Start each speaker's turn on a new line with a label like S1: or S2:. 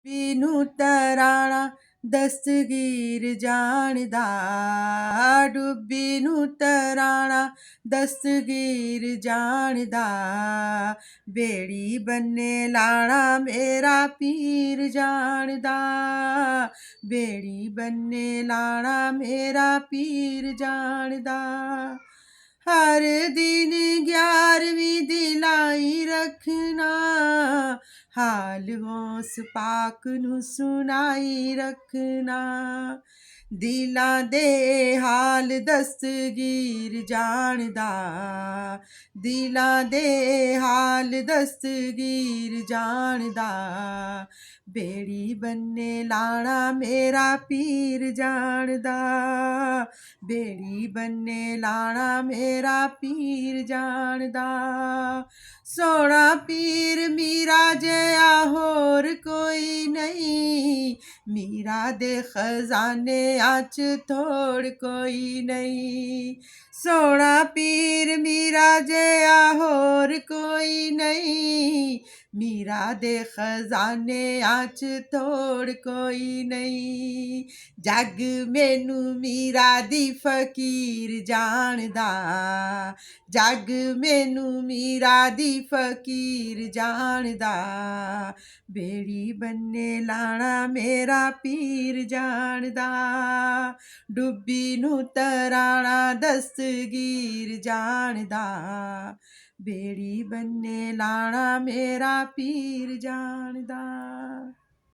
S1: ਬਿਨੂੰ ਤਰਾਣਾ ਦਸਤਗੀਰ ਜਾਣਦਾ, ਡੁੱਬੀ ਨੂੰ ਤਰਾਣਾ ਦਸਤਗੀਰ ਜਾਣਦਾ, ਬੇੜੀ ਬੰਨੇ ਲਾਣਾ ਮੇਰਾ ਪੀਰ ਜਾਣਦਾ, ਬੇੜੀ ਬੰਨੇ ਲਾਣਾ ਮੇਰਾ ਪੀਰ ਜਾਣਦਾ। ਹਰ ਦਿਨ 11ਵੀਂ ਦੀ ਲਾਈ ਰੱਖਣਾ, ਹਾਲ ਉਸ ਪਾਕ ਨੂੰ ਸੁਣਾਈ ਰੱਖਣਾ, ਦਿਲਾਂ ਦੇ ਹਾਲ ਦਸਤਗੀਰ ਜਾਣਦਾ, ਦਿਲਾਂ ਦੇ ਹਾਲ ਦਸਤਗੀਰ ਜਾਣਦਾ, ਬੇੜੀ ਬੰਨੇ ਲਾਣਾ ਮੇਰਾ ਪੀਰ ਜਾਣਦਾ, ਬੇੜੀ ਬੰਨੇ ਲਾਣਾ ਮੇਰਾ ਪੀਰ ਜਾਣਦਾ। ਸੋਹਣਾ ਪੀਰ ਮੀਰਾ ਜਿਹਾ ਹੋਰ ਕੋਈ ਨਹੀਂ, ਮੀਰਾ ਦੇ ਖਜ਼ਾਨਿਆਂ 'ਚ ਥੋੜ ਕੋਈ ਨਹੀਂ, ਸੋਹਣਾ ਪੀਰ ਮੀਰਾ ਜਿਹਾ ਹੋਰ ਕੋਈ ਨਹੀਂ, ਮੀਰਾ ਦੇ ਖਜ਼ਾਨਿਆਂ 'ਚ ਥੋੜ ਕੋਈ ਨਹੀਂ। ਜੱਗ ਮੈਨੂੰ ਮੀਰਾ ਦੀ ਫਕੀਰ ਜਾਣਦਾ, ਜੱਗ ਮੈਨੂੰ ਮੀਰਾ ਦੀ ਫਕੀਰ ਜਾਣਦਾ, ਬੇੜੀ ਬੰਨੇ ਲਾਣਾ ਮੇਰਾ ਪੀਰ ਜਾਣਦਾ, ਡੁੱਬੀ ਨੂੰ ਤਰਾਣਾ ਦਸਤਗੀਰ ਜਾਣਦਾ, ਬੇੜੀ ਬੰਨੇ ਲਾਣਾ ਮੇਰਾ ਪੀਰ ਜਾਣਦਾ।